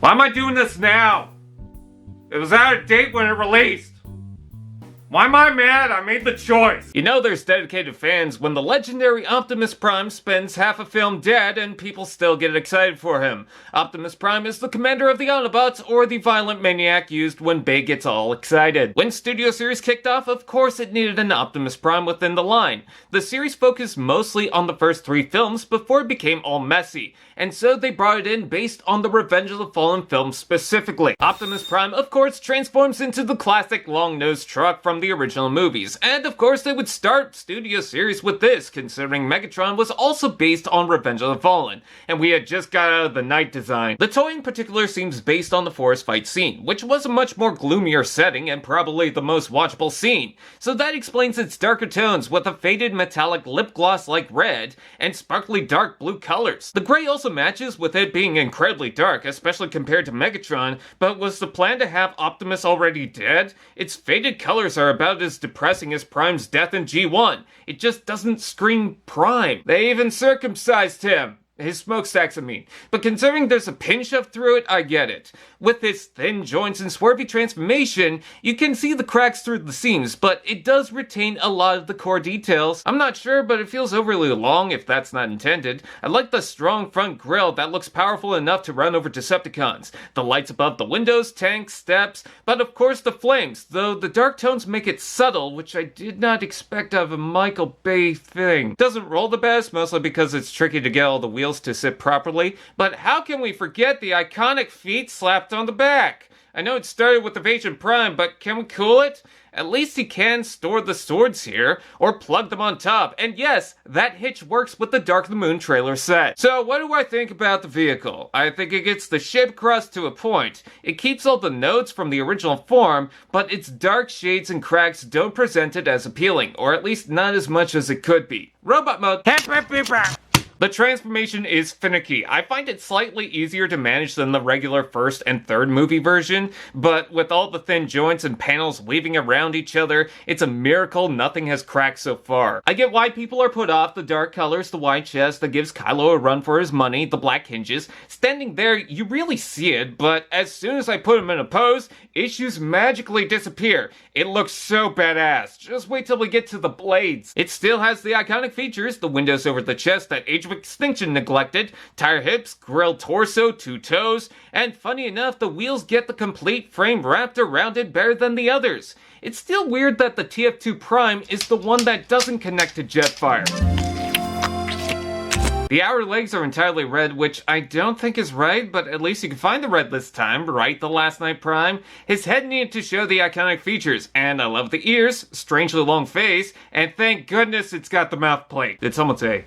Why am I doing this now? It was out of date when it released. Why am I mad? I made the choice. You know there's dedicated fans when the legendary Optimus Prime spends half a film dead and people still get excited for him. Optimus Prime is the commander of the Autobots, or the violent maniac used when Bay gets all excited. When Studio Series kicked off, of course it needed an Optimus Prime within the line. The series focused mostly on the first 3 films before it became all messy, and so they brought it in based on the Revenge of the Fallen film specifically. Optimus Prime, of course, transforms into the classic long-nosed truck from the original movies, and of course they would start Studio Series with this, considering Megatron was also based on Revenge of the Fallen, and we had just got out of the night design. The toy in particular seems based on the forest fight scene, which was a much more gloomier setting and probably the most watchable scene, so that explains its darker tones with a faded metallic lip gloss like red and sparkly dark blue colors. The gray also matches with it being incredibly dark, especially compared to Megatron, but was the plan to have Optimus already dead? Its faded colors are about as depressing as Prime's death in G1. It just doesn't scream Prime. They even circumcised him. His smokestacks, I mean. But considering there's a pin shoved through it, I get it. With its thin joints and swervy transformation, you can see the cracks through the seams, but it does retain a lot of the core details. I'm not sure, but it feels overly long if that's not intended. I like the strong front grille that looks powerful enough to run over Decepticons. The lights above the windows, tanks, steps, but of course the flames, though the dark tones make it subtle, which I did not expect out of a Michael Bay thing. Doesn't roll the best, mostly because it's tricky to get all the wheels to sit properly, but how can we forget the iconic feet slapped on the back? I know it started with Evasion Prime, but can we cool it? At least he can store the swords here, or plug them on top, and yes, that hitch works with the Dark of the Moon trailer set. So what do I think about the vehicle? I think it gets the shape across to a point. It keeps all the notes from the original form, but its dark shades and cracks don't present it as appealing, or at least not as much as it could be. Robot mode. The transformation is finicky. I find it slightly easier to manage than the regular first and third movie version, but with all the thin joints and panels weaving around each other, it's a miracle nothing has cracked so far. I get why people are put off the dark colors, the wide chest that gives Kylo a run for his money, the black hinges. Standing there, you really see it, but as soon as I put him in a pose, issues magically disappear. It looks so badass. Just wait till we get to the blades. It still has the iconic features, the windows over the chest that Age of Extinction neglected, tire hips, grilled torso, 2 toes, and funny enough, the wheels get the complete frame wrapped around it better than the others. It's still weird that the TF2 Prime is the one that doesn't connect to Jetfire. The outer legs are entirely red, which I don't think is right, but at least you can find the red this time, right, the Last Night Prime? His head needed to show the iconic features, and I love the ears, strangely long face, and thank goodness it's got the mouth plate. Did someone say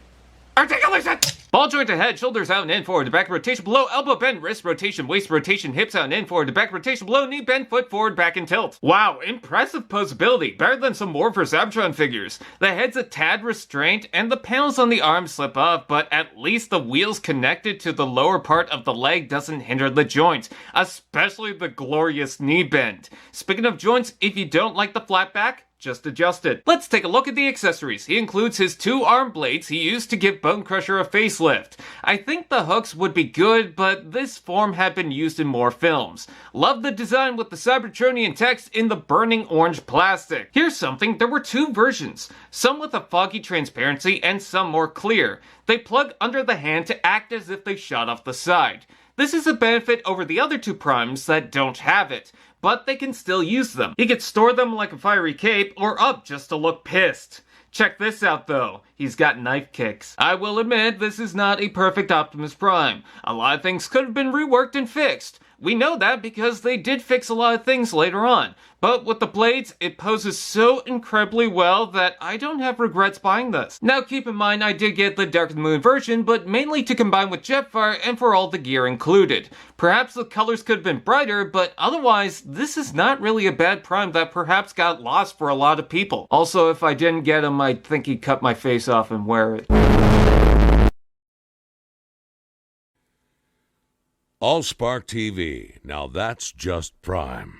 Articulation! Ball joint ahead, shoulders out and in forward, back rotation below, elbow bend, wrist rotation, waist rotation, hips out and in forward, back rotation below, knee bend, foot forward, back and tilt. Wow, impressive posability, better than some more for Cybertron figures. The head's a tad restrained, and the panels on the arms slip off, but at least the wheels connected to the lower part of the leg doesn't hinder the joints, especially the glorious knee bend. Speaking of joints, if you don't like the flat back, just adjust it. Let's take a look at the accessories. He includes his 2 arm blades he used to give Bone Crusher a facelift. I think the hooks would be good, but this form had been used in more films. Love the design with the Cybertronian text in the burning orange plastic. Here's something, there were 2 versions. Some with a foggy transparency and some more clear. They plug under the hand to act as if they shot off the side. This is a benefit over the other 2 primes that don't have it, but they can still use them. You could store them like a fiery cape or up just to look pissed. Check this out though, he's got knife kicks. I will admit this is not a perfect Optimus Prime. A lot of things could have been reworked and fixed. We know that because they did fix a lot of things later on. But with the blades, it poses so incredibly well that I don't have regrets buying this. Now keep in mind I did get the Dark of the Moon version, but mainly to combine with Jetfire and for all the gear included. Perhaps the colors could have been brighter, but otherwise, this is not really a bad Prime that perhaps got lost for a lot of people. Also, if I didn't get him, I'd think he'd cut my face off and wear it. AllSpark TV. Now that's just Prime.